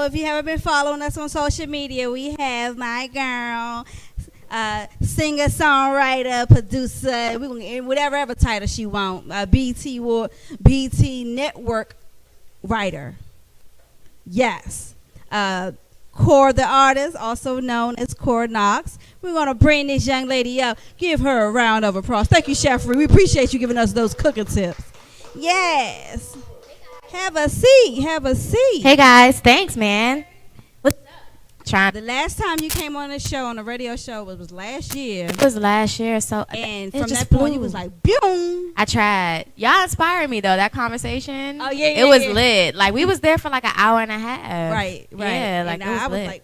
if you haven't been following us on social media, we have my girl, singer, songwriter, producer, we gonna whatever ever title she want. BT Network writer. Yes. Kora the artist, also known as Kora Knox. We're going to bring this young lady up. Give her a round of applause. Thank you, Chefrey. We appreciate you giving us those cooking tips. Yes. Have a seat. Have a seat. Hey, guys. Thanks, man. What's up? The last time you came on the show, on the radio show, was last year. It was last year. So and from that point, you was like, boom. I tried. Y'all inspired me, though, that conversation. Oh, yeah, It was lit. Like, we was there for like an hour and a half. Right. Yeah, like, and it was I was lit. like,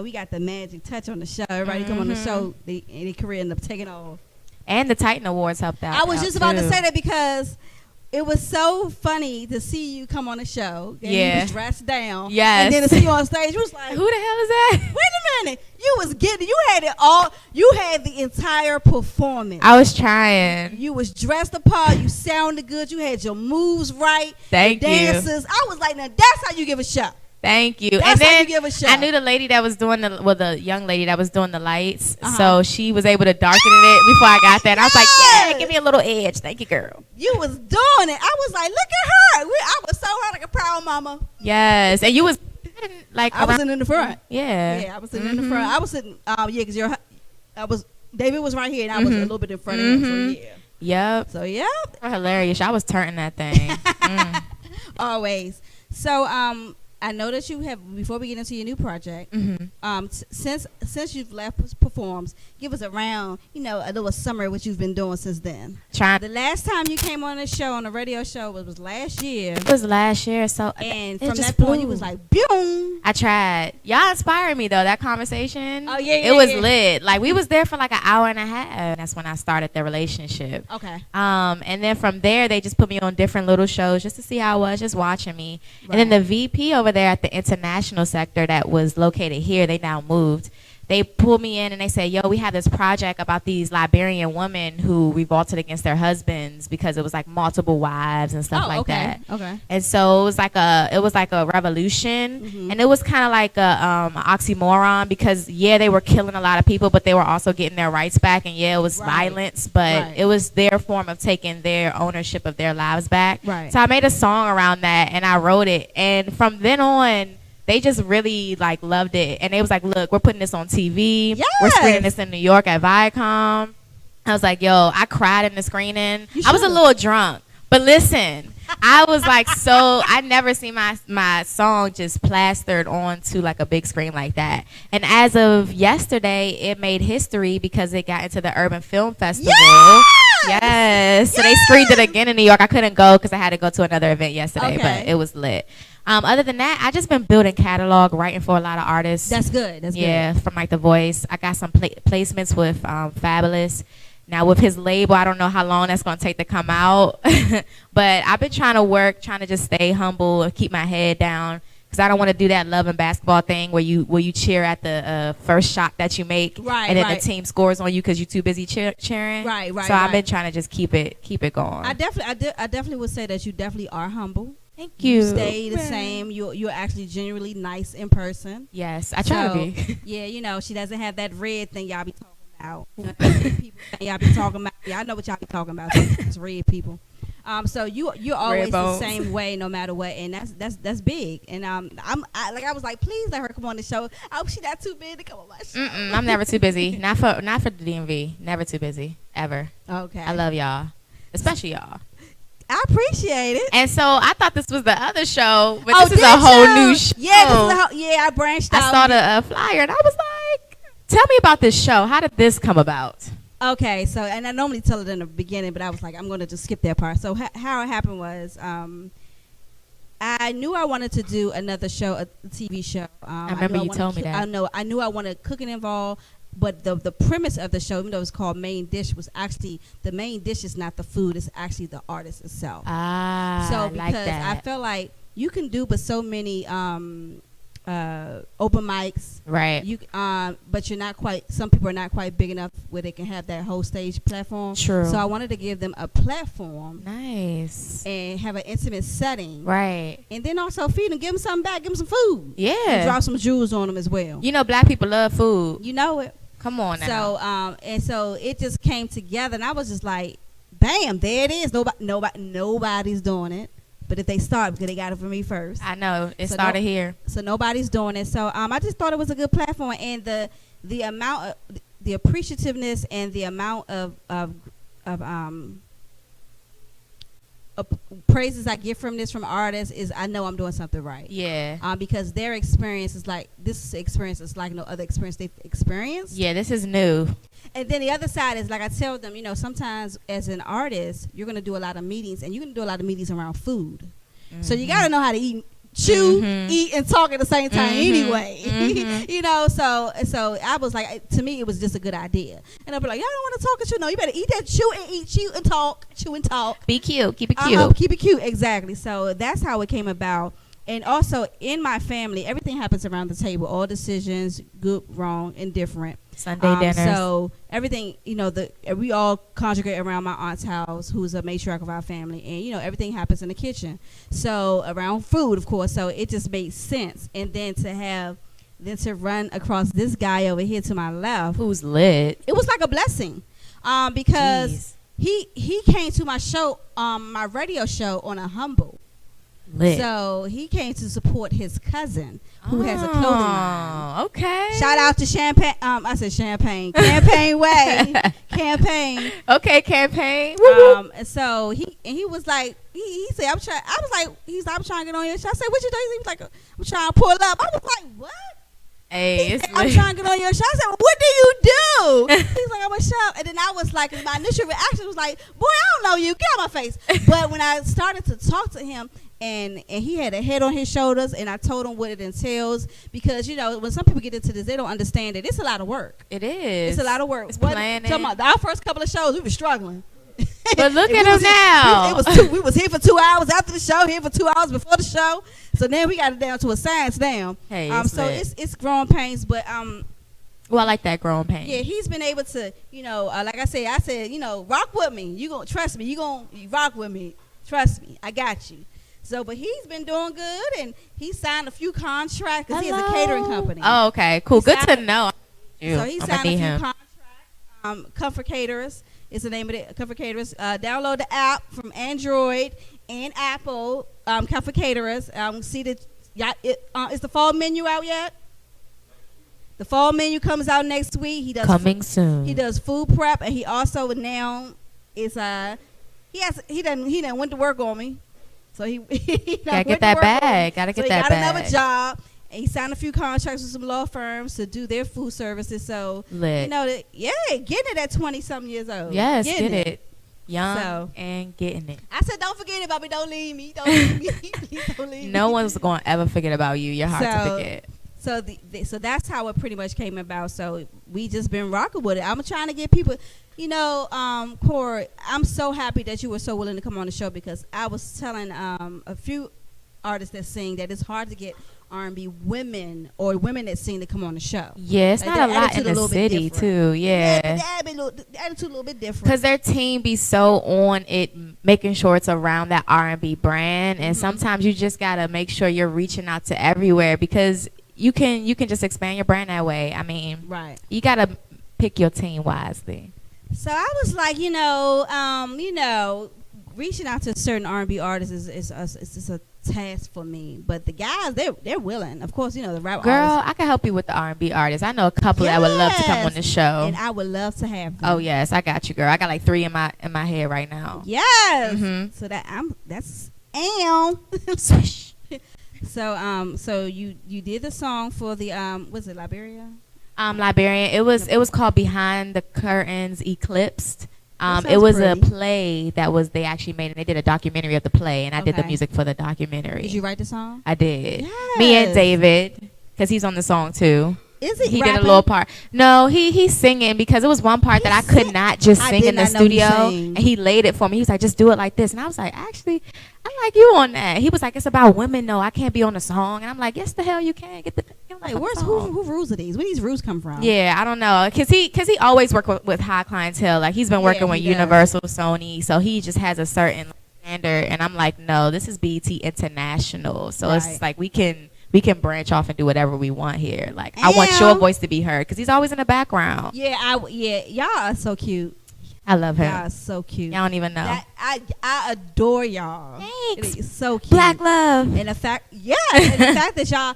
we got the magic touch on the show. Everybody come on the show, their career ended up taking off. And the Titan Awards helped out. I was just about to say that because it was so funny to see you come on the show. And you was dressed down. Yes. And then to see you on stage, you was like, who the hell is that? Wait a minute. You had it all. You had the entire performance. I was trying. You was dressed apart. You sounded good. You had your moves right. Thank you. Dances. I was like, now that's how you give a show. Thank you. That's and then how you give a show. I knew the lady that was doing the young lady that was doing the lights. So she was able to darken it before I got there. And I was like, yeah, give me a little edge. Thank you, girl. You was doing it. I was like, look at her. I was so hard like a proud mama. Yes. And you was like, I was sitting in the front. Yeah. Yeah, I was sitting in the front. I was sitting, because David was right here and I was a little bit in front of him. So yeah. Yep. So yeah. Hilarious. I was turning that thing. Always. So I know that you have, before we get into your new project, since you've left Performs, give us a round, a little summary of what you've been doing since then. The last time you came on the show, on the radio show, was last year. It was last year. So and from that point, you was like, boom. I tried. Y'all inspired me, though, that conversation. Oh, yeah, It was lit. Like, we was there for like an hour and a half. That's when I started the relationship. Okay. And then from there, they just put me on different little shows just to see how I was, just watching me. Right. And then the VP over there at the international sector that was located here, they now moved. They pulled me in and they said, yo, we have this project about these Liberian women who revolted against their husbands because it was like multiple wives and stuff like that. Okay. And so it was like a revolution, and it was kind of like a oxymoron because they were killing a lot of people, but they were also getting their rights back, and it was violence, but it was their form of taking their ownership of their lives back. Right. So I made a song around that and I wrote it, and from then on, they just really like loved it, and they was like, look, we're putting this on TV. Yes. We're screening this in New York at Viacom. I was like, yo, I cried in the screening. I was a little drunk, but listen, I was like, I never seen my song just plastered onto like a big screen like that. And as of yesterday, it made history because it got into the Urban Film Festival. Yes. So they screened it again in New York. I couldn't go because I had to go to another event yesterday, but it was lit. Other than that, I just been building catalog, writing for a lot of artists. That's good. That's good. From like The Voice. I got some placements with Fabulous. Now with his label, I don't know how long that's going to take to come out. But I've been trying to just stay humble and keep my head down, because I don't want to do that love and basketball thing where you cheer at the first shot that you make, and then the team scores on you because you're too busy cheering. Right. So I've been trying to just keep it going. I definitely would say that you definitely are humble. Thank you. You stay the same. You're actually genuinely nice in person. Yes, I try to be. Yeah, she doesn't have that red thing y'all be talking about. People y'all be talking about. Yeah, I know what y'all be talking about. It's red people. So you're always the same way no matter what, and that's big. And I was like, please let her come on the show. I hope she's not too big to come on my show. I'm never too busy. Not for the DMV. Never too busy ever. Okay. I love y'all, especially y'all. I appreciate it. And so I thought this was the other show, but this is a whole new show. Yeah, I branched out. I saw the flyer and I was like, tell me about this show. How did this come about? Okay, so, and I normally tell it in the beginning, but I was like, I'm going to just skip that part. So how it happened was, I knew I wanted to do another show, a TV show. I remember you told me that. I knew I wanted cooking involved. But the premise of the show, even though it's called Main Dish, was actually the main dish is not the food; it's actually the artist itself. So because I felt like you can do but so many open mics. Right. But you're not quite. Some people are not quite big enough where they can have that whole stage platform. True. So I wanted to give them a platform. Nice. And have an intimate setting. Right. And then also feed them, give them something back, give them some food. Yeah. And drop some jewels on them as well. You know, black people love food. You know it. Come on now. So and so it just came together, and I was just like, bam, there it is. Nobody's doing it. But if they start, because they got it from me first. I know it started here. So nobody's doing it. So I just thought it was a good platform, and the amount of the appreciativeness and the amount of praises I get from artists is I know I'm doing something right. Yeah. Because their experience is like this experience is like no other experience they've experienced. Yeah, this is new. And then the other side is like I tell them, you know, sometimes as an artist, you're gonna do a lot of meetings, and you're gonna do a lot of meetings around food. Mm-hmm. So you gotta know how to chew, eat, and talk at the same time anyway. You know, so I was like, to me, it was just a good idea. And I'll be like, y'all don't want to talk and chew. No, you better eat that, chew and eat, chew and talk. Be cute. Keep it cute. Keep it cute, exactly. So that's how it came about. And also, in my family, everything happens around the table. All decisions, good, wrong, indifferent. Sunday dinners. So everything, you know, we all congregate around my aunt's house, who's a matriarch of our family. And, you know, everything happens in the kitchen. So around food, of course. So it just made sense. And then to run across this guy over here to my left. Who's lit. It was like a blessing. Because he came to my show, my radio show on a humble. Lit. So he came to support his cousin who has a clothing line. Okay. Shout out to Champagne. I said Champagne. Campaign Way. Campaign. Okay, Campaign. And so he was like, he said, I'm trying. I was like, I'm trying to get on your show. I said, what you doing? He was like, I'm trying to pull up. I was like, what? Hey, it's I'm trying to get on your show. I said, well, what do you do? He's like, I'm a show. And then I was like, my initial reaction was like, boy, I don't know you. Get out my face. But when I started to talk to him, and he had a head on his shoulders, and I told him what it entails, because, you know, when some people get into this, they don't understand it. It's a lot of work. It is. It's a lot of work. It's planning. Our first couple of shows, we were struggling. But look at him now. We was here for 2 hours after the show, here for 2 hours before the show. So then we got it down to a science now. Hey, so it's growing pains, but well, I like that growing pain. Yeah, he's been able to, you know, like I said, you know, rock with me. You gonna trust me. You rock with me. Trust me. I got you. So, but he's been doing good, and he signed a few contracts because he has a catering company. Oh, okay, cool. Good to know. So he signed a few contracts. Comfort Caterers is the name of it. Comfort Caterers. Download the app from Android and Apple. Comfort Caterers. See that? Is the fall menu out yet? The fall menu comes out next week. He does coming soon. He does food prep, and he also now is he done went to work on me. So he gotta get that bag. Gotta get that bag. He got another job, and he signed a few contracts with some law firms to do their food services. So lit. You know, getting it at 20-something years old. Yes, get it. Young and getting it. I said, don't forget about me. Don't leave me. Don't leave me. Please don't leave me. No one's gonna ever forget about you. You're hard to forget. So so that's how it pretty much came about. So we just been rocking with it. I'm trying to get people, you know, Kora, I'm so happy that you were so willing to come on the show, because I was telling a few artists that sing that it's hard to get R&B women or women that sing to come on the show. Yeah, it's not a lot in the city too. Yeah, the attitude a little bit different. Because their team be so on it, making sure it's around that R&B brand, and sometimes you just gotta make sure you're reaching out to everywhere, because you can just expand your brand that way. I mean, right. You gotta pick your team wisely. So I was like, you know, reaching out to certain R&B artists is a task for me. But the guys, they're willing. Of course, you know, the rap girl, artists. I can help you with the R&B artists. I know a couple that would love to come on the show, and I would love to have them. Oh yes, I got you, girl. I got like 3 in my head right now. Yes. So that's swish. So you did the song for the was it Liberia? Liberian. It was called Behind the Curtains Eclipsed. It was pretty. a play they actually made, and they did a documentary of the play, and I did the music for the documentary. Did you write the song? I did. Yes. Me and David, because he's on the song too. Is he? He rapping? did a little part. No, he's singing because it was one part that I could not just sing in the studio, and he laid it for me. He was like, just do it like this, and I was like, actually, I like you on that. He was like, it's about women, though. I can't be on the song, and I'm like, yes, the hell you can. Get the like, who rules are these? Where these rules come from? Yeah, I don't know, cause he always work with high clientele. Like he's been working with Universal, Sony, so he just has a certain standard, and I'm like, no, this is BET International, so it's like we can branch off and do whatever we want here. Like I want your voice to be heard because he's always in the background. Yeah, y'all are so cute. I love him. Y'all are so cute. Y'all don't even know. I adore y'all. Thanks. It's so cute. Black love. And the fact, and the fact that y'all,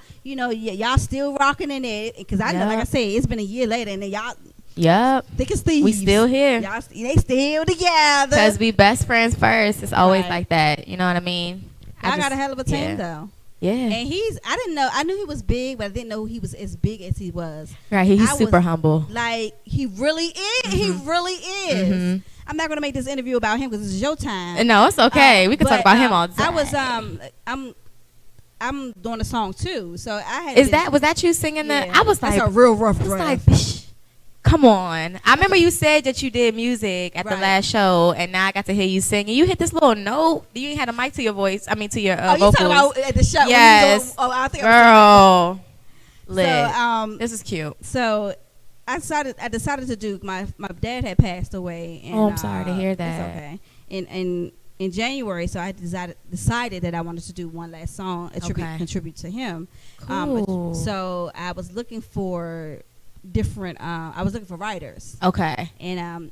y'all still rocking in it because I know, like I said, it's been a year later and then y'all. Yep. Thick as thieves. We still here. Y'all, they still together. Because we best friends first. It's always like that. You know what I mean? I got a hell of a team though. Yeah. And I didn't know, I knew he was big, but I didn't know he was as big as he was. Right. He's super humble. Like, he really is. Mm-hmm. He really is. Mm-hmm. I'm not going to make this interview about him because it's your time. No, it's okay. We can talk about him all day. I was, I'm doing a song too. So I had. Was that you singing I was like. That's a real rough draft. Like, come on. I remember you said that you did music at the last show, and now I got to hear you sing. And you hit this little note. You ain't had a mic to your voice. I mean, to your vocals. You talking about at the show? Yes. I think girl. Lit. So, this is cute. So I decided to do, my dad had passed away. And, I'm sorry to hear that. It's okay. In January, so I decided that I wanted to do one last song, contribute to him. Cool. So I was looking for different I was looking for writers. Okay. And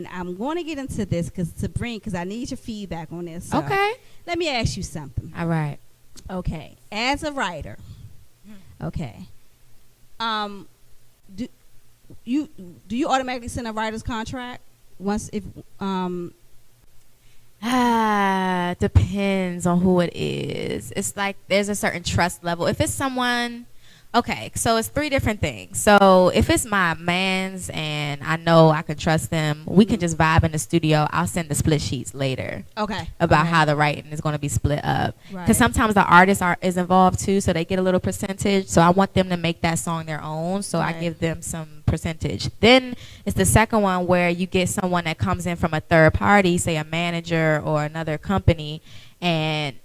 I'm going to get into this because I need your feedback on this. So okay. Let me ask you something. All right. Okay. As a writer, okay. Do you automatically send a writer's contract once if depends on who it is. It's like there's a certain trust level. If it's someone. Okay, so it's 3 different things. So if it's my mans and I know I can trust them, we can just vibe in the studio. I'll send the split sheets later. Okay. About how the writing is going to be split up. Right. Because sometimes the artist is involved too, so they get a little percentage. So I want them to make that song their own, so I give them some percentage. Then it's the second one where you get someone that comes in from a third party, say a manager or another company, and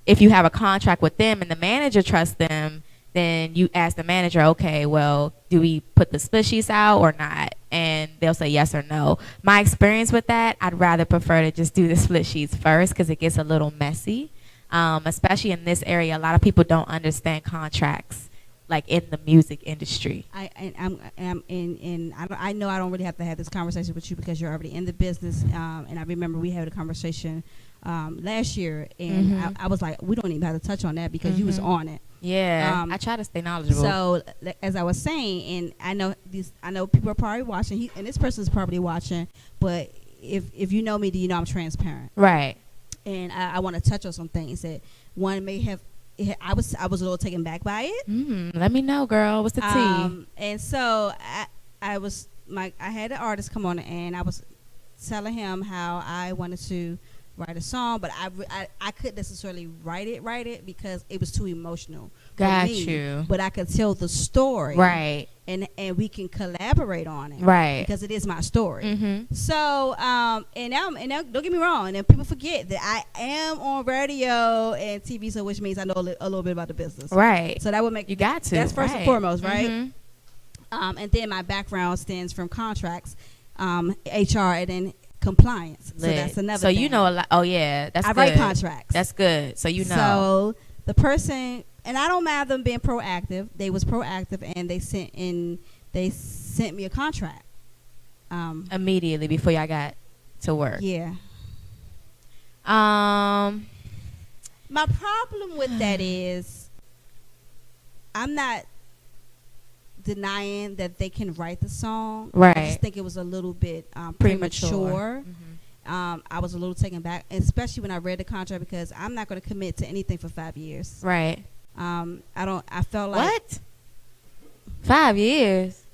if you have a contract with them and the manager trusts them, then you ask the manager, okay, well, do we put the split sheets out or not? And they'll say yes or no. My experience with that, I'd rather prefer to just do the split sheets first because it gets a little messy, especially in this area. A lot of people don't understand contracts, like in the music industry. I know I don't really have to have this conversation with you because you're already in the business. And I remember we had a conversation last year, and I was like, we don't even have to touch on that because you was on it. Yeah, I try to stay knowledgeable. So, as I was saying, and I know people are probably watching, and this person's probably watching, but if you know me, do you know I'm transparent? Right. And I want to touch on some things that one may have. I was a little taken back by it. Let me know, girl. What's the tea? And so I had an artist come on, and I was telling him how I wanted to write a song, but I couldn't necessarily write it because it was too emotional for me. But I could tell the story, right? And we can collaborate on it, right? Because it is my story. So and now don't get me wrong, and people forget that I am on radio and TV, so which means I know a little bit about the business, right? So that would make you got to. That's first and foremost, right? And then my background stems from contracts, HR, and then compliance. Lit. So that's another so thing. you know a lot. Oh yeah, that's I good. write contracts. That's good. So you know. So the person, and I don't mind them being proactive. They was proactive, and they sent me a contract immediately before y'all got to work. Yeah. My problem with that is I'm not denying that they can write the song. Right. I just think it was a little bit premature. I was a little taken back, especially when I read the contract, because I'm not going to commit to anything for 5 years. Right. I felt like what? 5 years?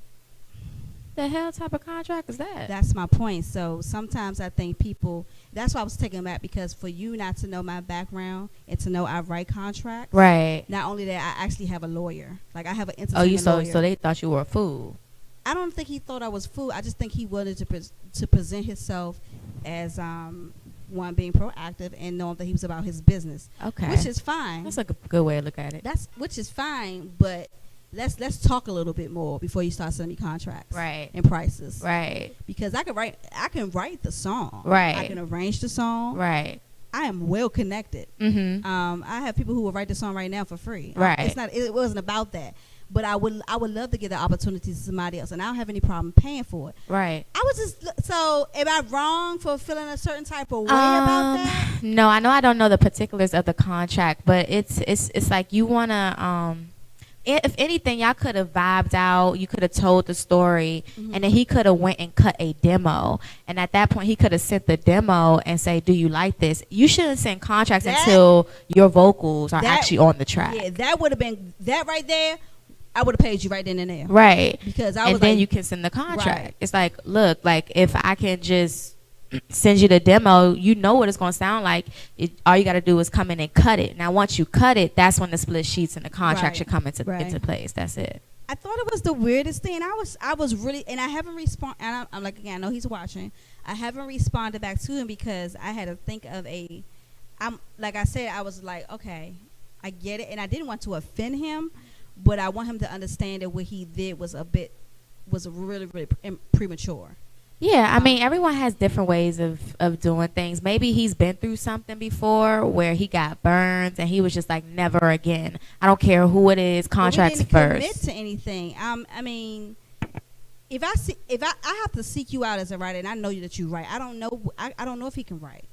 the hell type of contract is that? That's my point. So sometimes I think people. That's why I was taking back, because for you not to know my background and to know I write contracts. Right. Not only that, I actually have a lawyer. Like I have an entertainment Oh, you lawyer. so they thought you were a fool. I don't think he thought I was fool. I just think he wanted to present himself as one being proactive and knowing that he was about his business. Okay. Which is fine. That's like a good way to look at it. Which is fine, but let's talk a little bit more before you start sending me contracts. Right. And prices. Right. Because I can write the song. Right. I can arrange the song. Right. I am well connected. Mm-hmm. I have people who will write the song right now for free. Right. It wasn't about that. But I would love to give the opportunity to somebody else, and I don't have any problem paying for it. Right. I was just, so am I wrong for feeling a certain type of way about that? No, I know I don't know the particulars of the contract, but it's like you wanna if anything, y'all could have vibed out. You could have told the story, and then he could have went and cut a demo. And at that point, he could have sent the demo and say, "Do you like this?" You shouldn't send contracts until your vocals are actually on the track. Yeah, that would have been that right there. I would have paid you right then and there. Right. Because and then you can send the contract. Right. It's like, look, like if I can just send you the demo, you know what it's going to sound like. All you got to do is come in and cut it. Now, once you cut it, that's when the split sheets and the contract should come into place. That's it. I thought it was the weirdest thing. I was really, and I haven't responded. And I'm like, again, I know he's watching. I haven't responded back to him because I had to think of like I said, I was like, okay, I get it. And I didn't want to offend him, but I want him to understand that what he did was really, really premature. Yeah, I mean, everyone has different ways of doing things. Maybe he's been through something before where he got burns and he was just like, never again. I don't care who it is, contracts first. Commit to anything. I mean, if I have to seek you out as a writer and I know that you write, I don't know if he can write.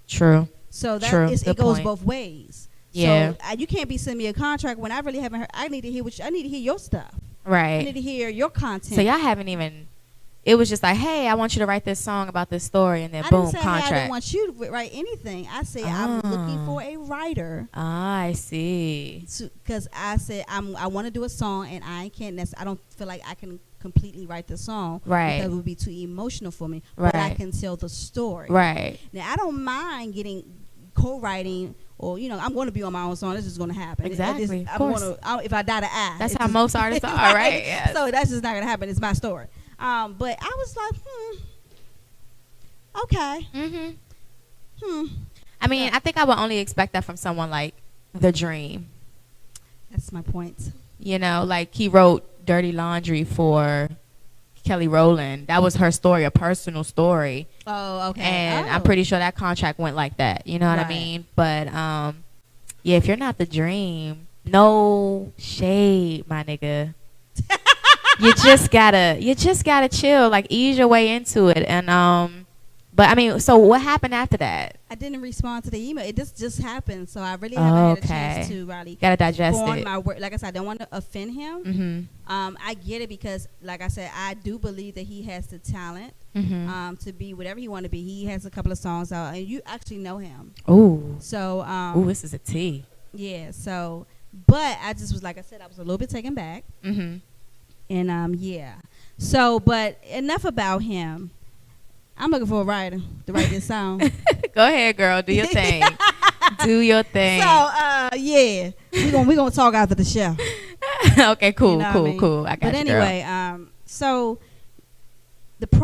True. So it goes both ways. Yeah. So you can't be sending me a contract when I really haven't heard. I need to hear your stuff. Right. I need to hear your content. So y'all haven't even. It was just like, hey, I want you to write this song about this story, and then boom, contract. Hey, I didn't want you to write anything. I said I'm looking for a writer. I see. Because I said I want to do a song, and I don't feel like I can completely write the song. Right. Because it would be too emotional for me. Right. But I can tell the story. Right. Now I don't mind getting co-writing. Or I'm going to be on my own song. This is going to happen. Exactly. If I die to ask. That's how most artists are, right? Yes. So that's just not going to happen. It's my story. But I was like, okay. I mean, I think I would only expect that from someone like The Dream. That's my point. Like he wrote Dirty Laundry for Kelly Rowland. That was her story, a personal story. Oh, okay. And I'm pretty sure that contract went like that. You know what I mean? But yeah, if you're not The Dream, no shade, my nigga. you just gotta chill, like ease your way into it. And but I mean, so what happened after that? I didn't respond to the email. It just happened, so I really haven't had a chance to really gotta digest it. My work. Like I said, I don't want to offend him. I get it because, like I said, I do believe that he has the talent to be whatever he want to be. He has a couple of songs out, and you actually know him. Ooh. So this is a T. Yeah. So, but I just was, like I said, I was a little bit taken back. And yeah. So, but enough about him. I'm looking for a writer to write this song. Go ahead, girl. Do your thing. Do your thing. So, yeah, we gonna talk after the show. Okay, cool, cool. I got but you, anyway, girl. So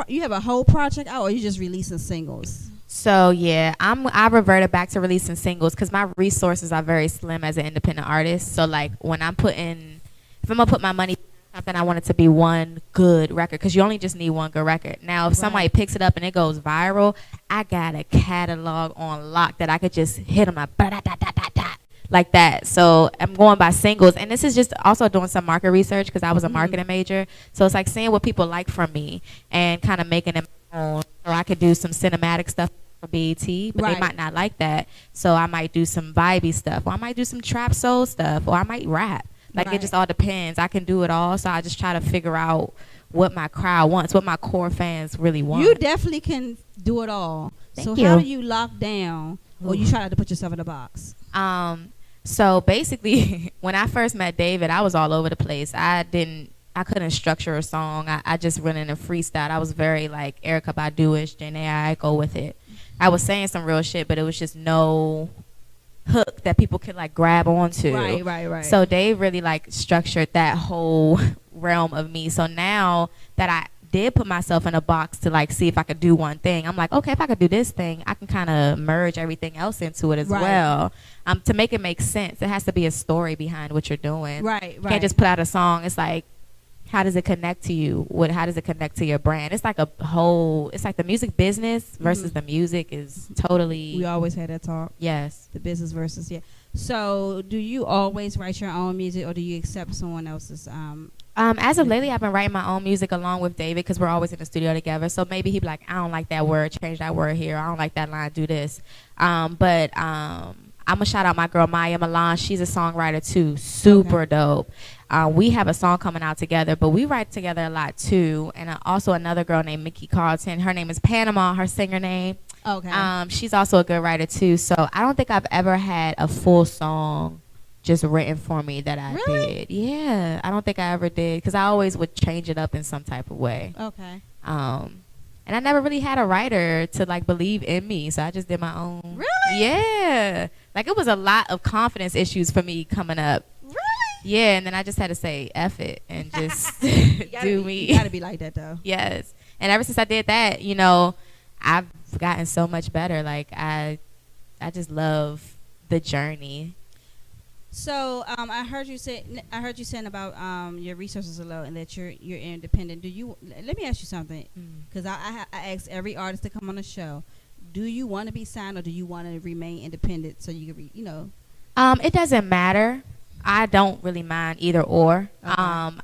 you have a whole project out, or you just releasing singles? So yeah, I reverted back to releasing singles because my resources are very slim as an independent artist. So like when if I'm gonna put my money something, I want it to be one good record because you only just need one good record. Now, if somebody picks it up and it goes viral, I got a catalog on lock that I could just hit them like that. So I'm going by singles, and this is just also doing some market research because I was a marketing major. So it's like seeing what people like from me and kind of making them my own. Or I could do some cinematic stuff for BET, but they might not like that. So I might do some vibey stuff, or I might do some trap soul stuff, or I might rap. Like, it just all depends. I can do it all, so I just try to figure out what my crowd wants, what my core fans really want. You definitely can do it all. Thank you. How do you lock down, or you try not to put yourself in a box? So basically, when I first met David, I was all over the place. I I couldn't structure a song. I just went in a freestyle. I was very like Erica Badu-ish, Janae Aiko with it. I was saying some real shit, but it was just no hook that people could like grab onto. Right. So they really like structured that whole realm of me. So now that I did put myself in a box to like see if I could do one thing, I'm like, okay, if I could do this thing, I can kind of merge everything else into it as well. To make it make sense, it has to be a story behind what you're doing. Right. You can't just put out a song. It's like, how does it connect to you? How does it connect to your brand? It's like it's like the music business versus the music is totally. We always had that talk. Yes. The business versus, So do you always write your own music or do you accept someone else's? As of lately, I've been writing my own music along with David because we're always in the studio together. So maybe he'd be like, I don't like that word, change that word here. I don't like that line, do this. But I'm going to shout out my girl, Maya Milan. She's a songwriter, too. Super dope. We have a song coming out together, but we write together a lot, too. And also another girl named Mickey Carlton. Her name is Panama, her singer name. Okay. She's also a good writer, too. So I don't think I've ever had a full song just written for me that I did. Yeah, I don't think I ever did because I always would change it up in some type of way. Okay. And I never really had a writer to like believe in me, so I just did my own. Really? Yeah. Like it was a lot of confidence issues for me coming up. Really? Yeah, and then I just had to say F it and just do me. You gotta be like that though. Yes. And ever since I did that, you know, I've gotten so much better. Like I just love the journey. So I heard you saying about your resources are low and that you're independent. Let me ask you something, because I ask every artist to come on the show. Do you want to be signed or do you want to remain independent so you can It doesn't matter. I don't really mind either or. Okay.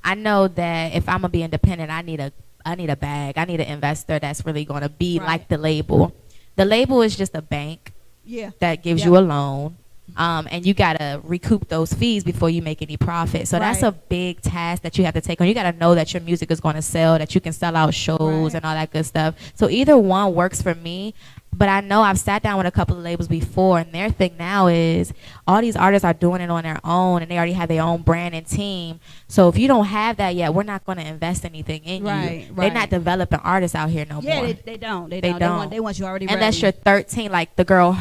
I know that if I'm gonna be independent, I need a bag. I need an investor that's really gonna be like the label. The label is just a bank that gives you a loan. And you gotta recoup those fees before you make any profit. So that's a big task that you have to take on. You gotta know that your music is going to sell, that you can sell out shows and all that good stuff. So either one works for me. But I know I've sat down with a couple of labels before, and their thing now is all these artists are doing it on their own, and they already have their own brand and team. So if you don't have that yet, we're not going to invest anything in you. They're not developing artists out here no more. Yeah, they don't. They don't. They want you already ready. Unless you're 13, like the girl,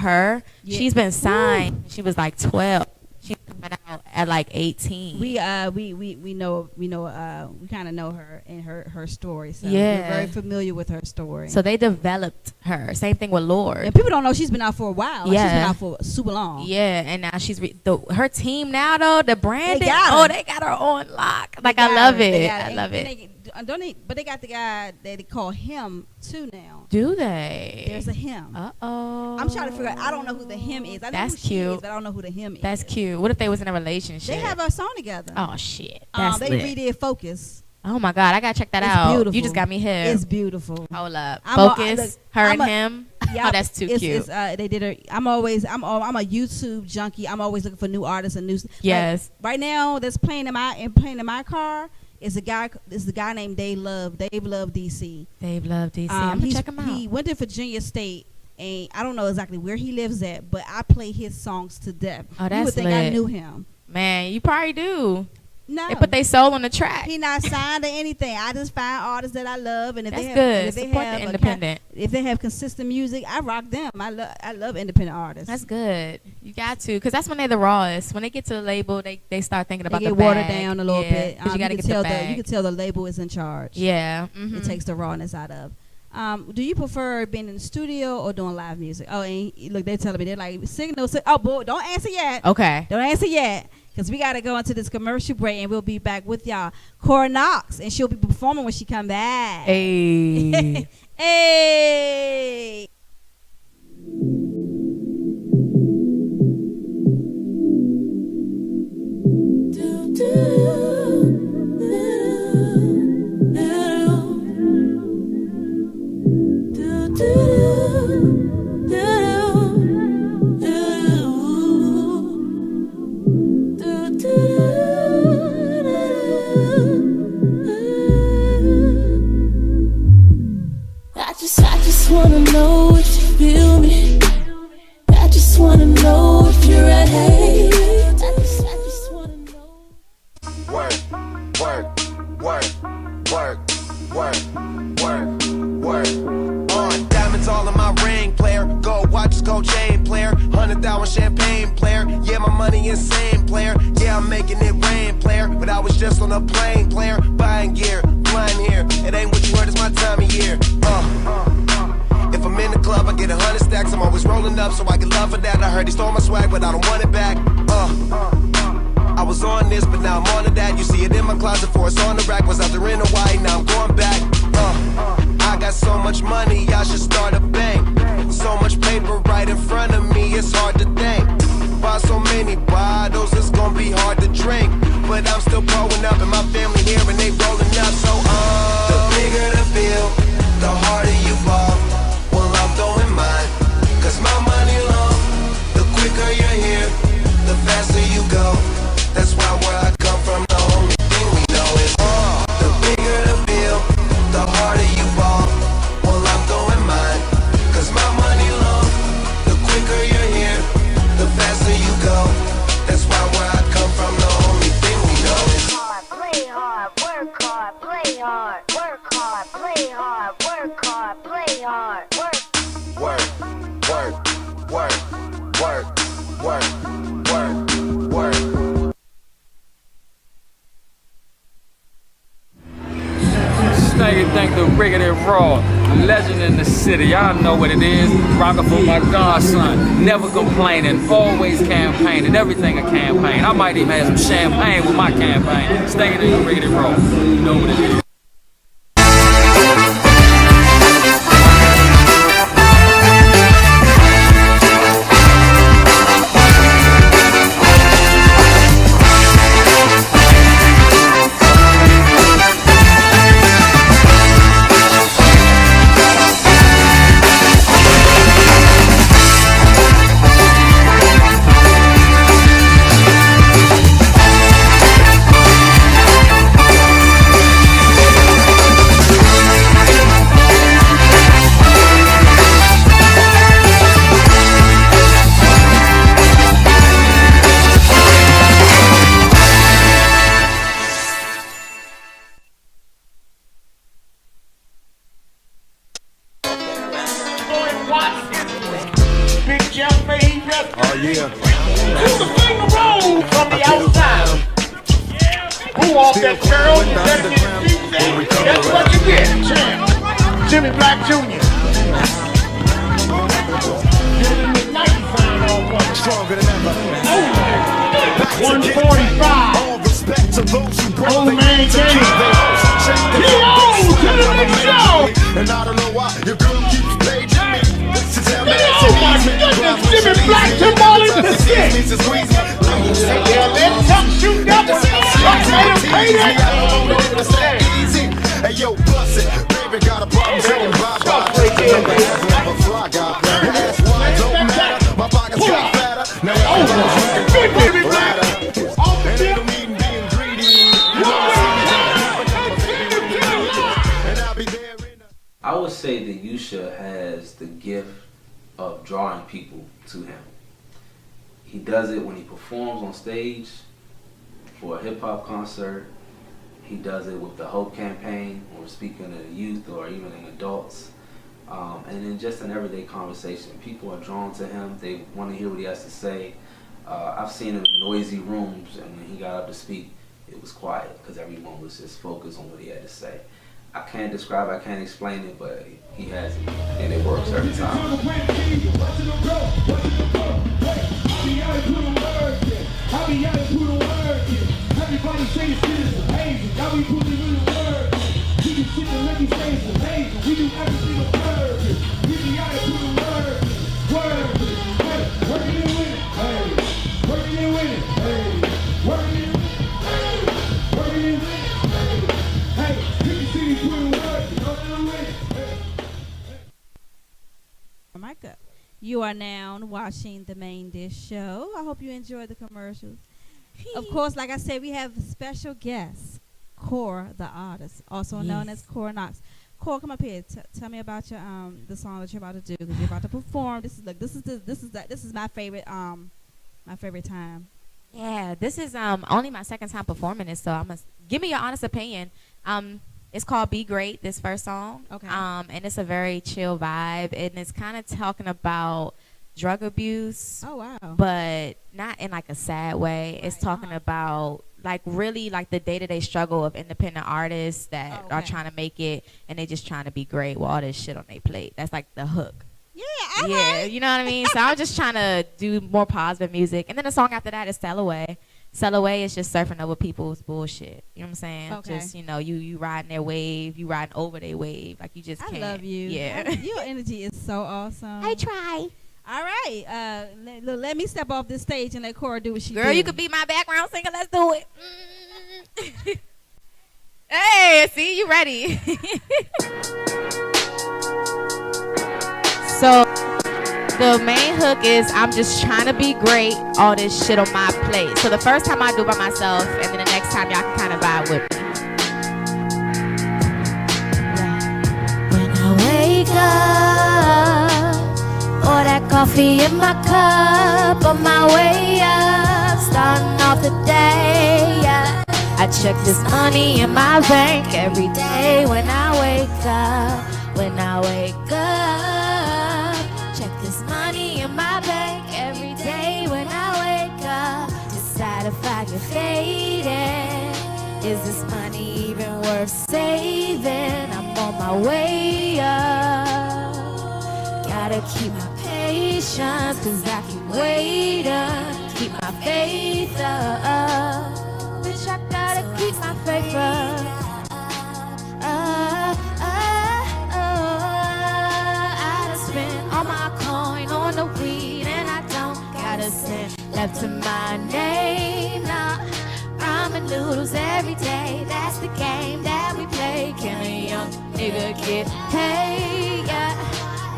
she's been signed. She was like 12. She's coming out at like 18. We kind of know her and her story. So Yeah. we're very familiar with her story. So they developed her. Same thing with Lord. And people don't know she's been out for a while. Like, Yeah. she's been out for super long. Yeah, and now she's her team now though, the brand. They got her. They got her on lock. Like I love it. I love it. But they got the guy that they call him too now. Do they? There's a him. Uh-oh. I'm trying to figure out. I don't know who the him is. I know That's who she cute. is, but I don't know who the him is. That's cute. What if they was in a relationship? They have a song together. Oh shit. That's they lit. redid Focus. Oh my god, I gotta check that It's out. beautiful. You just got me here. It's beautiful. Hold up. I'm Focus. Her and him. Yeah, Oh, that's too cute. They did her. I'm a YouTube junkie. I'm always looking for new artists and new. Yes. Like, right now, that's playing in my car. Is a guy named Dave Love DC. Dave Love DC. I'm gonna check him out. He went to Virginia State, and I don't know exactly where he lives at, but I play his songs to death. Oh, that's you would think lit. I knew him. Man, you probably do. No, They put their soul on the track. he not signed to anything. I just find artists that I love, and if That's they have, good. if they Support have the independent. if they have consistent music, I rock them. I love independent artists. That's good. You got to, because that's when they're the rawest. When they get to the label, they start thinking about they the get watered bag. down a little bit. Because you got to get the bag. You can tell the label is in charge. Yeah. It takes the rawness out of. Do you prefer being in the studio or doing live music? Oh, and look, they're telling me they're like signals. Oh, boy, don't answer yet. Okay. Don't answer yet, because we got to go into this commercial break, and we'll be back with y'all. Kora Knox, and she'll be performing when she come back. Hey. Hey. I just wanna know on a plane, player, buying gear, flying here. It ain't what you heard, it's my time of year. If I'm in the club, I get 100 stacks. I'm always rolling up, so I get love for that. I heard he stole my swag, but I don't want it back. I was on this, but now I'm on to that. You see it in my closet, for it's on the rack. Was out there in Hawaii, now I'm going back. I got so much money, I should start a bank. So much paper right in front of me, it's hard to think. Buy so many bottles, it's gonna be hard to drink. But I'm still growing up, and my family here, and they rolling up. So the bigger the bill, the harder you ball. Well, I'm throwing mine, cause my money long. The quicker you're here, the faster you go. That's why where I come from, the only thing we know is the bigger the bill, the harder you ball. Well, I'm throwing mine, cause my money long. The quicker you're here, the faster you go. That's why where I come from, the only thing we know is play hard, work hard, play hard, work hard, play hard, work hard, play hard, work. Work, work, work, work, work, work, work. Snaggy think the riggedy raw, legend in the city. I know what it is. Rockin' for my godson, never complaining, always campaigning. Everything a campaign. I might even have some champagne with my campaign. Snaggy think the riggedy raw. You know what it is. Oh yeah. Who's the finger roll from the outside? Who off that girl? That's what you get, Jimmy Black Jr. Stronger than ever. 145. All respect to those who brought Old man Kenny. And I don't know why your girl keeps paging me. Oh my goodness, Jimmy Black took all in the shit. Yeah, let's talk shoot that one. Hey yo, bust it. Baby got a problem saying bye-bye. Never fly guy. Your ass wide don't matter. My pockets got fatter. Now I'm Jimmy Black. and ain't no need in being greedy. You know and I'll be there in I would say that Yusha has the gift of drawing people to him. He does it when he performs on stage for a hip-hop concert. He does it with the Hope campaign, or speaking to the youth or even in adults. And then just in everyday conversation, people are drawn to him. They want to hear what he has to say. I've seen him in noisy rooms, and when he got up to speak, it was quiet because everyone was just focused on what he had to say. I can't describe, I can't explain it, but he has it, and it works every time. Everybody say this shit is amazing. Now we put it in the word. We do shit that let me say it's amazing. We do everything with word. We be out here put the word. Word. Hey, working it with it. Hey, working it with it. Hey, working it with it. Hey, working it with it. Hey, you can see me putting word. Working it with it. Hey. Micah, you are now watching the Main Dish Show. I hope you enjoyed the commercials. Of course, like I said, we have a special guest, Kora, the artist, also known as Kora Knox. Kora, come up here. Tell me about your the song that you're about to do, because you're about to perform. This is my favorite time. Yeah, this is only my second time performing this, so give me your honest opinion. It's called Be Great, this first song. Okay. And it's a very chill vibe, and it's kind of talking about drug abuse. Oh wow. But not in like a sad way. It's talking about like really like the day-to-day struggle of independent artists that are trying to make it, and they just trying to be great with all this shit on their plate. That's like the hook. Yeah, you know what I mean? So I'm just trying to do more positive music. And then the song after that is Sail Away. Sail Away is just surfing over people's bullshit. You know what I'm saying? Okay. Just, you riding their wave, you riding over their wave. Like you just can't. I love you. Yeah. Your energy is so awesome. I try. All right. Let me step off this stage and let Kora do what she do. Girl, you could be my background singer. Let's do it. Hey, see, you ready. So the main hook is I'm just trying to be great, all this shit on my plate. So the first time I do by myself, and then the next time y'all can kind of vibe with me. When I wake up, pour that coffee in my cup, on my way up, starting off the day, yeah. I check this money in my bank every day when I wake up, when I wake up. Check this money in my bank every day when I wake up. Decide if I get faded. Is this money even worth saving? I'm on my way up. Gotta keep my patience, cause I keep waiting. Keep my faith up. Bitch, I gotta keep my faith up. I done spent all my coin on the weed, and I don't got a cent left to my name. Nah, ramen noodles every day. That's the game that we play. Can a young nigga get paid? Yeah.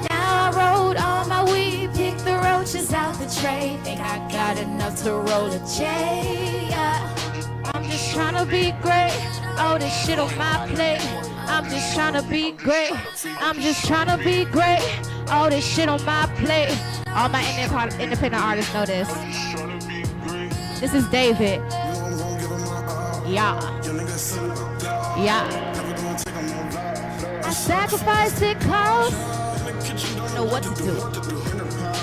Now I rolled all my weed, pick the roaches out the tray. Think I got enough to roll a J. Yeah. I'm just tryna be great. All this shit on my plate. I'm just tryna be great. I'm just tryna be great. All this shit on my plate. All my independent artists know this. This is David. Yeah. Yeah. I sacrificed it cause I know what to do.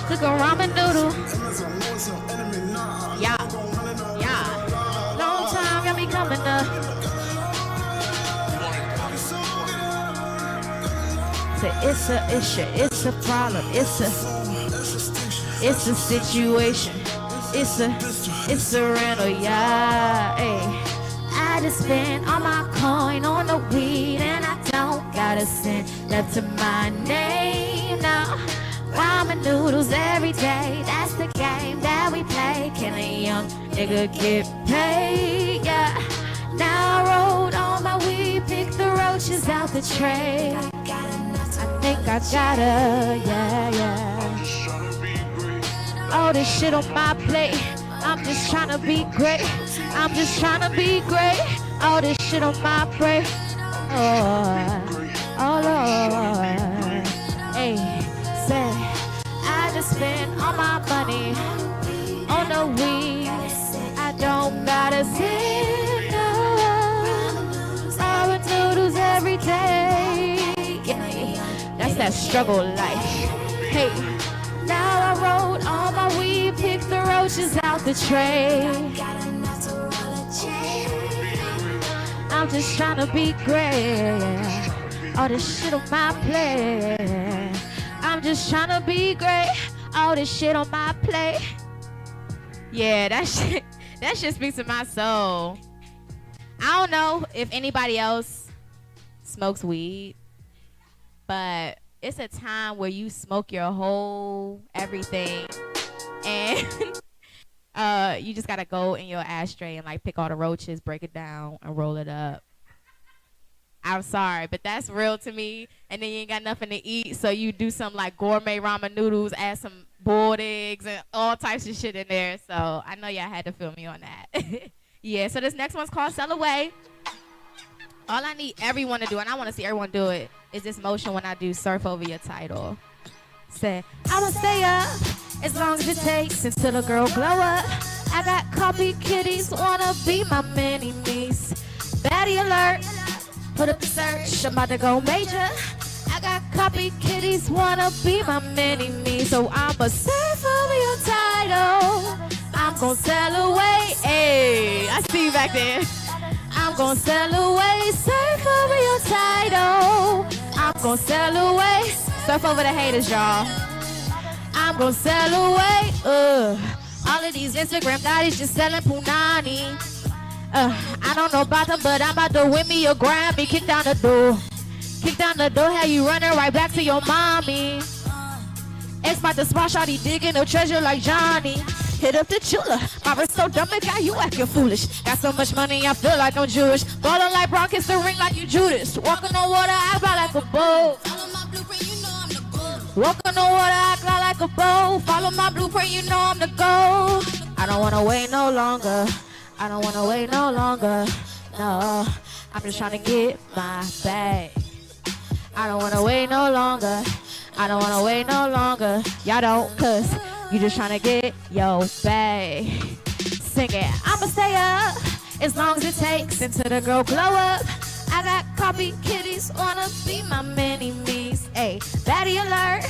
Took a ramen noodle. Yeah. Yeah. Long time got me coming up. It's a issue, it's a problem, it's a situation, it's a rental, yeah. Ay. I just spent all my coin on the weed, and I don't got a cent left to my name now. Ramen noodles every day, that's the game that we play. Can a young nigga get paid? Yeah. Now I rolled all my weed, pick the roaches out the tray. I think I gotta, yeah. All this shit on my plate. I'm just tryna be great. I'm just tryna be great. All this shit on my plate. Oh Lord. Hey, say, I just spent all my money on the weed. I don't gotta sit ramen noodles every day. That's that struggle life. Hey, now I rolled all my weed, picked the roaches out the tray. I'm just trying to be great. All this shit on my plate. I'm just trying to be great. All this shit on my plate. Yeah, that shit speaks to my soul. I don't know if anybody else smokes weed, but it's a time where you smoke your whole everything, and you just gotta go in your ashtray and like pick all the roaches, break it down, and roll it up. I'm sorry, but that's real to me. And then you ain't got nothing to eat, so you do some like gourmet ramen noodles, add some boiled eggs and all types of shit in there. So I know y'all had to feel me on that. Yeah, so this next one's called Sail Away. All I need everyone to do, and I want to see everyone do it, is this motion when I do surf over your title. Say, I'ma stay up as long as it takes until a girl glow up. I got copy kitties, wanna be my mini-me's. Baddie alert, put up the search, I'm about to go major. I got copy kitties, wanna be my mini-me. So I'ma say back then. I'm gonna sail away, surf over your title. I'm gonna sail away, surf over the haters, y'all. I'm gonna sail away, all of these Instagram thotties just selling punani. I don't know about them, but I'm about to win me a Grammy. Kick down the door. Kick down the door, how you running right back to your mommy. Ex about to smash all these digging the treasure like Johnny. Hit up the chula. My wrist so dumb, it got you acting foolish. Got so much money, I feel like I'm Jewish. Ballin' like Brock, kiss the ring like you Judas. Walking on water, act like a boat. Walking on water, act like a boat. Follow my blueprint, you know I'm the goal. I don't wanna wait no longer. I don't wanna wait no longer. No, I'm just trying to get my bag. I don't wanna wait no longer. I don't wanna wait no longer. Y'all don't, cause you just trying to get your bag. Sing it. I'ma stay up as long as it takes until the girl glow up. I got copy kitties, wanna be my mini me's. Ayy, baddie alert.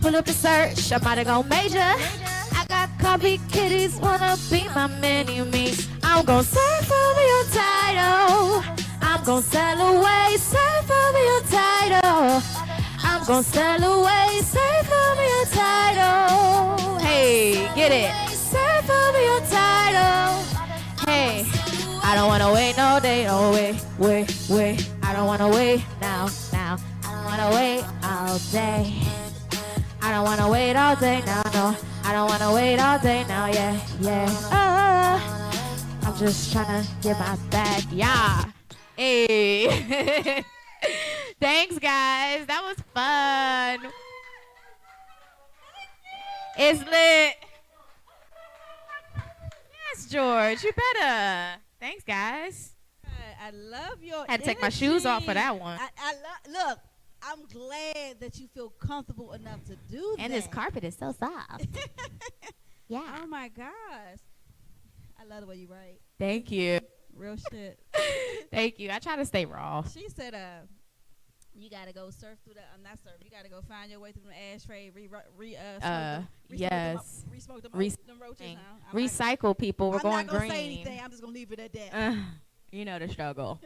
Pull up the search, I might have gone major. I got copy kitties, wanna be my mini me's. I'm gon' surf over your title. I'm gon' sail away, surf over your title. I'm gon' sail away, surf over your title. Hey, get it. Surf over your title. Hey, I don't wanna wait no day, no wait. I don't wanna wait now. I don't wanna wait all day. I don't wanna wait all day now, no. I don't wanna wait all day now, yeah. I'm just trying to get my bag, yeah. Hey. Thanks, guys. That was fun. It's lit. Yes, George. You better. Thanks, guys. I love your Had to take my shoes off for that one. Look, I'm glad that you feel comfortable enough to do that. And this carpet is so soft. Yeah. Oh, my gosh. I love the way you write. Thank you. Real shit. Thank you. I try to stay raw. She said, you gotta go surf through the not surf. You gotta go find your way through the ashtray. Yes. Re-smoke them roaches. Recycle, people. We're going green. I'm not gonna say anything. I'm just gonna leave it at that. You know the struggle.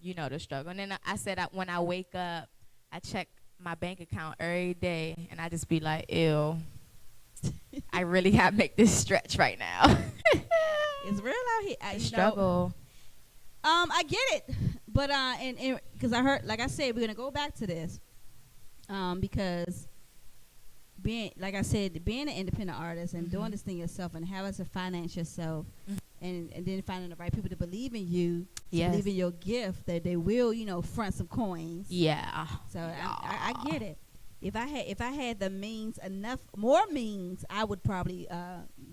You know the struggle. And then I said when I wake up, I check my bank account every day, and I just be like, ew. I really gotta make this stretch right now. It's real out here. I struggle. I get it, but and because I heard, like I said, we're gonna go back to this, because being, like I said, being an independent artist and doing this thing yourself and having to finance yourself, and then finding the right people to believe in you, believe in your gift, that they will, front some coins. Yeah. So I get it. If I had the means, more means, I would probably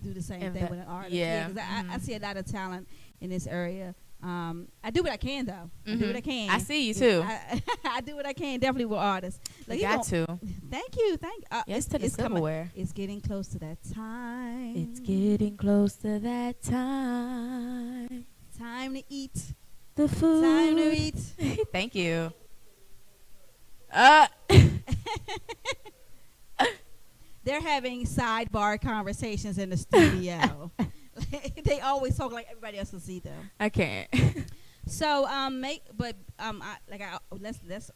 do the same thing with an artist. Yeah, because I see a lot of talent in this area. I do what I can, though. I do what I can. I see you too. I do what I can, definitely with artists. Like, you got to. Thank you. Yes, to the silverware. It's getting close to that time. It's getting close to that time. Time to eat. The food. Time to eat. Thank you. They're having sidebar conversations in the studio. They always talk like everybody else can see them. I can't. So let's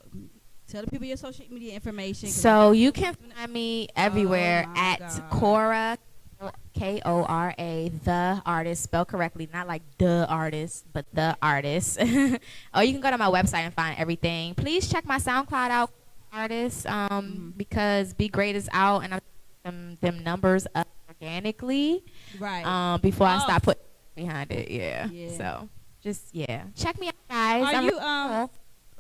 tell the people your social media information. So you can find me everywhere at Kora, Kora, the artist, spelled correctly, not like the artist, but the artist. Or you can go to my website and find everything. Please check my SoundCloud out, artists, because Be Great is out, and I'm them numbers up organically, right? Before I start putting behind it, So just check me out, guys. Are you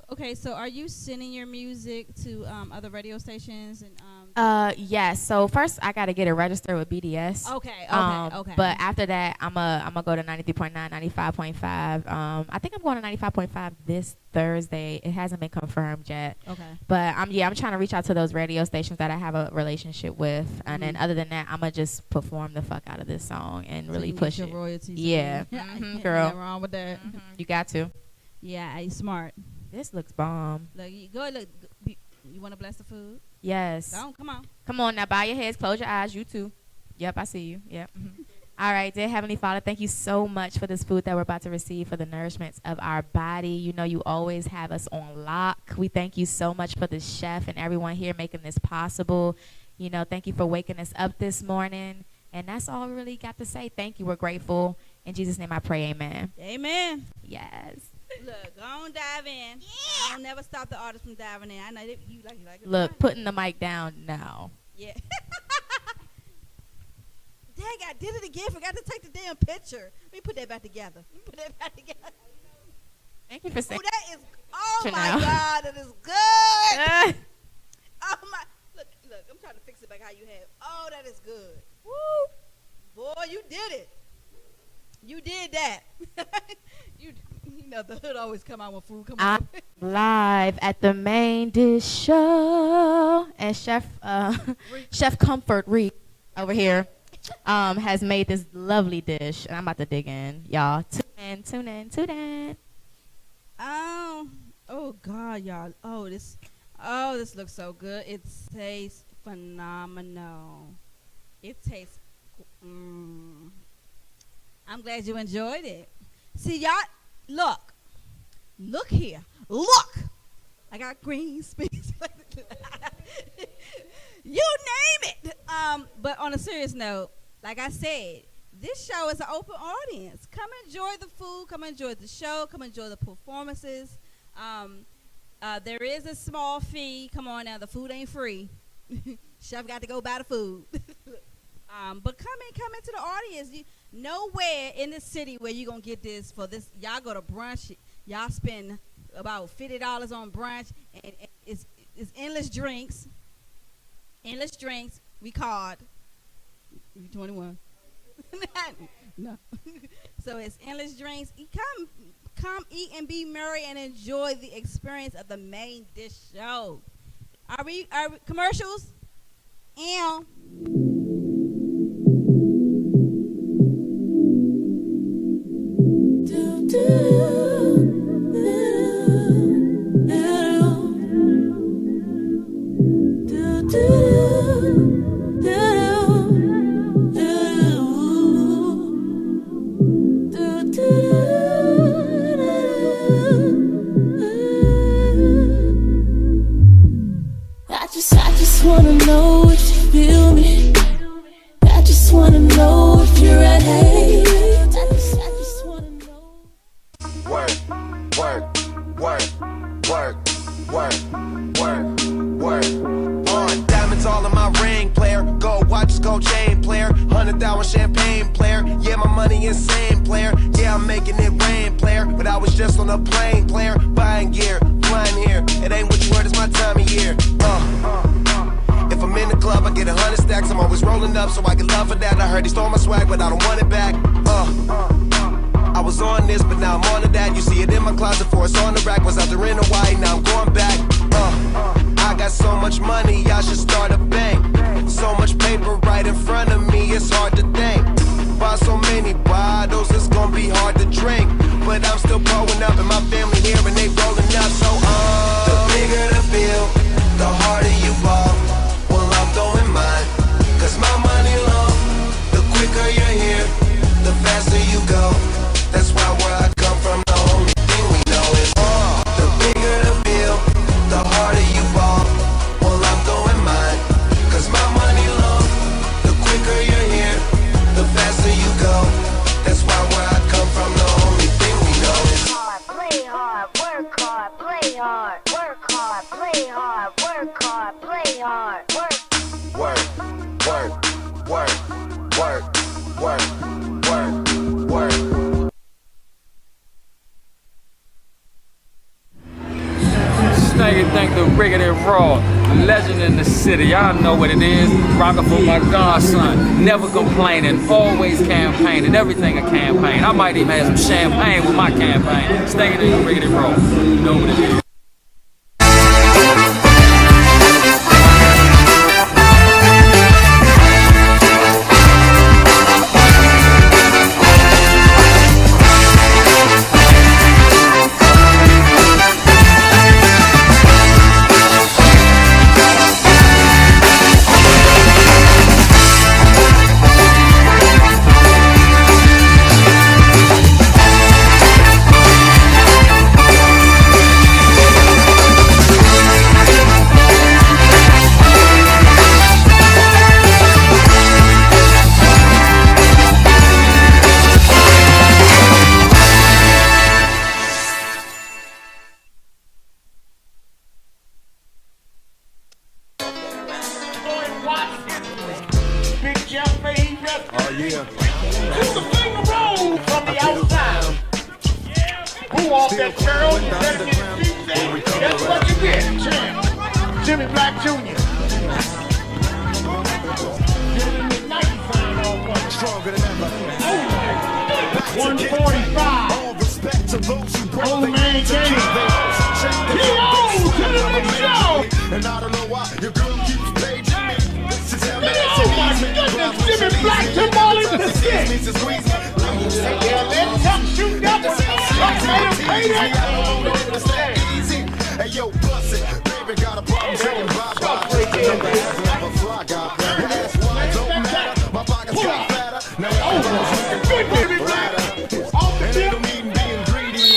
okay? So are you sending your music to other radio stations and yes. So first I gotta get it registered with BDS. Okay. But after that, I'm gonna go to 93.9, 95.5. I think I'm going to 95.5 this Thursday. It hasn't been confirmed yet. Okay. But I'm trying to reach out to those radio stations that I have a relationship with, and then other than that, I'm gonna just perform the fuck out of this song and really push your it. Royalties. Yeah, girl. Nothing wrong with that. You got to. Yeah, you smart. This looks bomb. Look, you want to bless the food? Yes. Come on. Come on now, bow your heads, close your eyes. You too. Yep, I see you. Yep. All right, dear Heavenly Father, thank you so much for this food that we're about to receive for the nourishments of our body. You know you always have us on lock. We thank you so much for the chef and everyone here making this possible. You know, thank you for waking us up this morning. And that's all we really got to say. Thank you. We're grateful. In Jesus' name I pray, amen. Amen. Yes. Look, go on, dive in. I don't never stop the artist from diving in. I know that you like it. Look, putting the mic down now. Yeah. Dang, I did it again. Forgot to take the damn picture. Let me put that back together. Thank you for saying. Oh, that is. Oh my now. God, that is good. Oh my. Look. I'm trying to fix it back how you have. Oh, that is good. Woo. Boy, you did it. You did that. you know the hood always come out when food come out. Live at the main dish show, and Chef Comfort Reed over here has made this lovely dish, and I'm about to dig in, y'all. Tune in. Oh God, y'all. Oh, this looks so good. It tastes phenomenal. It tastes. I'm glad you enjoyed it. See, y'all, look here. Look. I got green space. You name it. But on a serious note, like I said, this show is an open audience. Come enjoy the food. Come enjoy the show. Come enjoy the performances. There is a small fee. Come on now. The food ain't free. Chef got to go buy the food. But come into the audience. Nowhere in the city where you gonna get this for this. Y'all go to brunch. Y'all spend about $50 on brunch, and it's endless drinks. Endless drinks. We called. You 21? No. So it's endless drinks. Come eat and be merry and enjoy the experience of the main dish show. Are we commercials? And I just wanna know if you feel me. I just wanna know if you're at hate. I just wanna know. Work. On diamonds all in my ring, player. Gold watches, gold chain, player. 100,000 champagne, player. Yeah, my money insane, player. Yeah, I'm making it rain, player. But I was just on a plane, player. Buying gear, flying here. It ain't what you heard, it's my time of year. If I'm in the club, I get 100 stacks. I'm always rolling up, so I get love for that. I heard he stole my swag, but I don't want it back. I was on this, but now I'm on to that. You see it in my closet, for it's on the rack. Was out there in Hawaii, now I'm going back. I got so much money, I should start a bank. So much paper right in front of me, it's hard to think. Buy so many bottles, it's gonna be hard to drink. But I'm still growing up, and my family here, and they rolling up. So the bigger the bill, the harder you ball. Well, I'm throwing mine, cause my money long. The quicker you're here, the faster you go. That's why where I come from, the only thing we know is the bigger the bill, the harder you ball. Well, I'm throwing mine, cause my money long. The quicker you're here, the faster you go. That's why where I come from, the only thing we know is Play hard, work hard, play hard, work hard, play hard, work hard, play hard, work. Snaggy thank the Riggedy Raw, legend in the city. Y'all know what it is. Rockin' for my godson. Never complaining, always campaigning. Everything a campaign. I might even have some champagne with my campaign. Snaggy thank the Riggedy Raw. You know what it is. chef made he dressed. Oh, yeah. Do the finger roll from the outside. Who off that girl? That's what you get, champ. Jimmy Black Jr. Stronger than ever. 145. All respect to those who brought Old the man games game. to keep He owns to the big show. And I don't know why your girl keeps paging me. To tell me Oh my goodness, Jimmy Black took all his biscuits. Yeah, let Tuck shoot that one. Let him pay that. Hey yo, bust it. Baby got a problem saying bye-bye. I'm a fly guy. That's why it don't matter. My pockets got fatter. Now I'm Good Jimmy Black. Off the and tip. ain't no need in being greedy.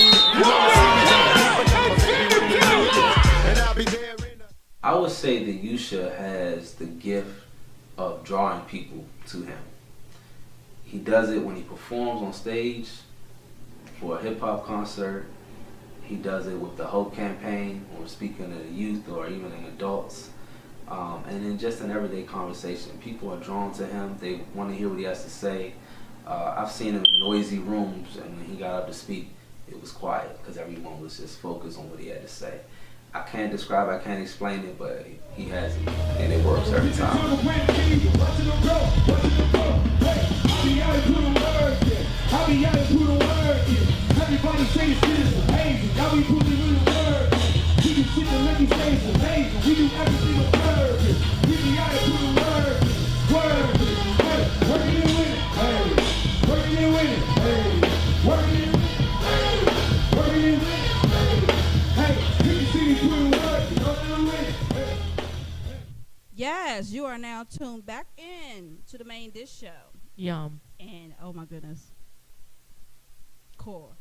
And I'll be there in I would say that Yusha has the gift of drawing people to him. He does it when he performs on stage for a hip hop concert. He does it with the Hope campaign, or speaking to the youth or even in adults. And then just in everyday conversation, people are drawn to him. They want to hear what he has to say. I've seen him in noisy rooms, and when he got up to speak, it was quiet because everyone was just focused on what he had to say. I can't describe, I can't explain it, but he has it, and it works every time. Everybody say this shit is amazing. Y'all be putting in the word. We can sit and let me say it's amazing. We do everything with word. We be out here putting word. Word. Hey, working it with it. Hey, working it with it. Hey, working it with it. Hey, working it with it. Hey, you can see me putting word. Working it with it. Hey. Yes, you are now tuned back in to the main dish show. Yum. And oh my goodness, Kora.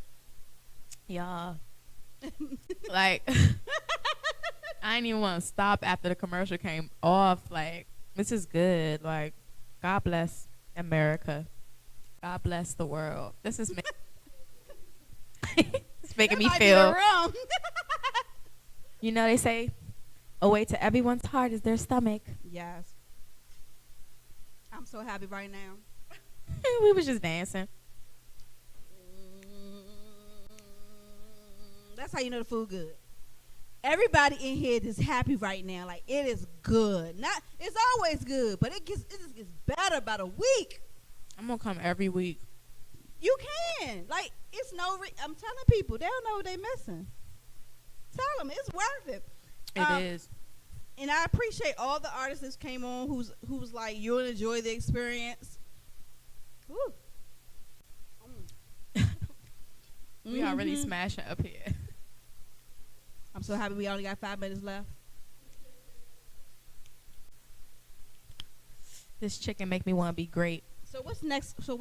Yeah. Like, I didn't even want to stop after the commercial came off. Like, this is good. Like, God bless America. God bless the world. This is it's making me feel. Wrong. You know, they say a way to everyone's heart is their stomach. Yes. I'm so happy right now. We was just dancing. That's how you know the food good. Everybody in here is happy right now. Like, it is good. Not, it's always good, but it just gets better by the week. I'm gonna come every week. You can. Like, it's no. I'm telling people, they don't know what they're missing. Tell them it's worth it. It is. And I appreciate all the artists that came on who's like, you'll enjoy the experience. Woo. We are really smashing up here. I'm so happy we only got 5 minutes left. This chicken make me want to be great. So what's next? So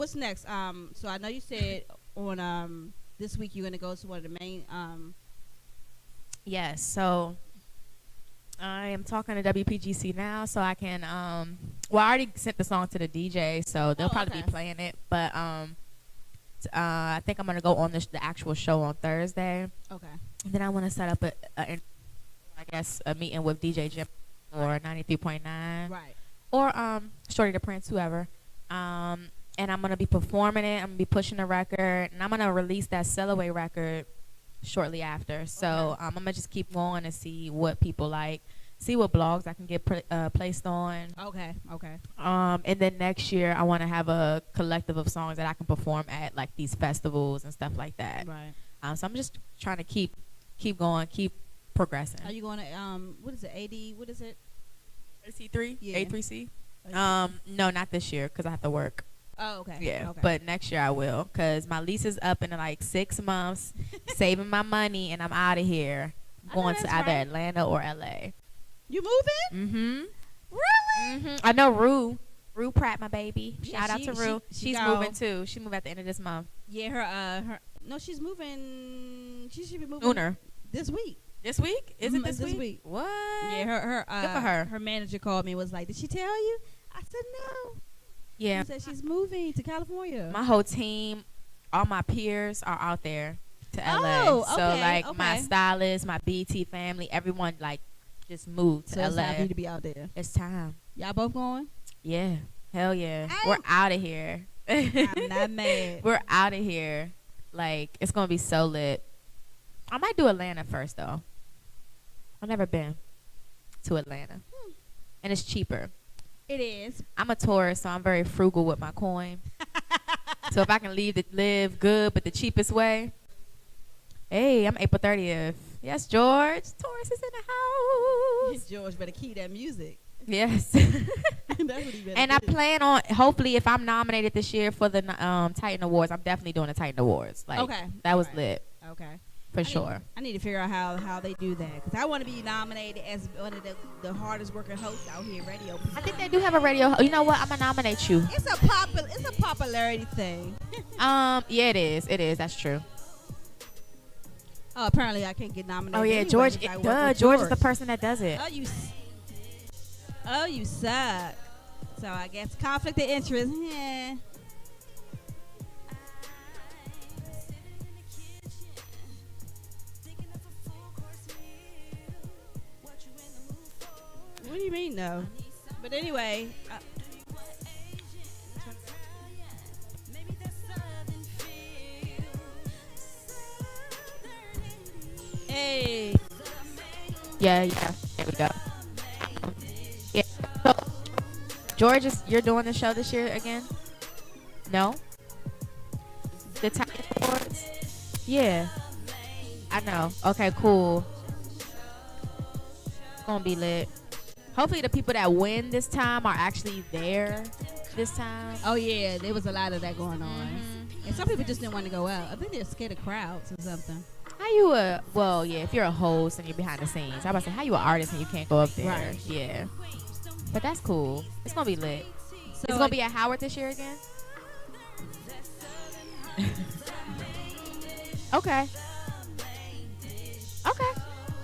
I know you said on this week you're gonna go to one of the main Yes. So I am talking to WPGC now, so I can well, I already sent the song to the DJ, so they'll probably be playing it. But I think I'm gonna go on the actual show on Thursday. Okay. And then I want to set up a meeting with DJ Jim or 93.9. Right. Or Shorty the Prince, whoever. And I'm gonna be performing it. I'm gonna be pushing the record, and I'm gonna release that Sell Away record shortly after. So I'm gonna just keep going and see what people like, see what blogs I can get placed on. Okay. And then next year I want to have a collective of songs that I can perform at like these festivals and stuff like that. Right. So I'm just trying to keep going, keep progressing. Are you going to what is it? AD? What is it? AC3? Yeah. A3C? No, not this year because I have to work. Oh, okay. Yeah, okay. but next year I will because my lease is up in like 6 months, saving my money, and I'm out of here. I'm going to either Atlanta or LA. You moving? Mm-hmm. Really? Mm-hmm. I know Rue Pratt, my baby. Yeah, Shout out to Rue. She's moving too. She moved at the end of this month. Yeah, no, she's moving. She should be moving Sooner. this week. This week? Is it this week? What? Yeah, her good for her. Her manager called me and was like, "Did she tell you?" I said, "No." Yeah. She said she's moving to California. My whole team, all my peers are out there to LA. Oh, so okay, like my stylist, my BT family, everyone like just moved to so LA. it's time for you to be out there. It's time. Y'all both going? Yeah. Hell yeah. I- We're out of here. I'm not mad. We're out of here. Like, it's going to be so lit. I might do Atlanta first, though. I've never been to Atlanta. And it's cheaper. It is. I'm a tourist, so I'm very frugal with my coin. So if I can live good but the cheapest way. Hey, I'm April 30th. Yes, George. Taurus is in the house. George better keep that music. Yes. That's what he better And I do. plan on, hopefully, if I'm nominated this year for the Titan Awards, I'm definitely doing the Titan Awards. Like, Okay. that was Alright. lit. Okay. For sure. I need to figure out how they do that because I want to be nominated as one of the hardest working hosts out here in radio. I think they do have a radio. You know what? I'm going to nominate you. It's a popularity thing. Yeah, it is. It is. That's true. Oh, apparently I can't get nominated. Oh, yeah. anyway George. because I work with George is the person that does it. Oh, you suck. So I guess conflict of interest. Yeah. What do you mean, no? But anyway. Hey. Yeah. There we go. Yeah. So, George, you're doing the show this year again? No? The Titan Awards? Yeah. I know. Okay, cool. It's going to be lit. Hopefully the people that win this time are actually there this time. Oh, yeah. There was a lot of that going on. And some people just didn't want to go out. I think they're scared of crowds or something. How you well, yeah, if you're a host and you're behind the scenes. I was about to say, how you an artist and you can't go up there? Right. Yeah. But that's cool. It's going to be lit. So It's going to be at Howard this year again? Okay. Okay.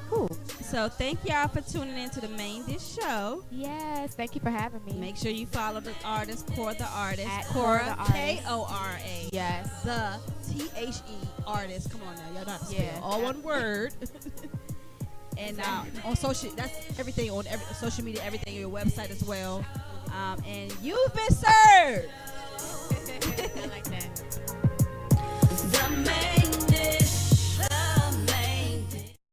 Cool. So thank y'all for tuning in to the Main Dish Show. Yes. Thank you for having me. Make sure you follow the artist, Kora the Artist. At Kora, Kora the Artist. Kora. Yes. The THE Artist. Come on now. Y'all know how to spell. Yeah. All one word. And on social, that's everything on every social media, everything, your website as well. And you've been served. I like that. The main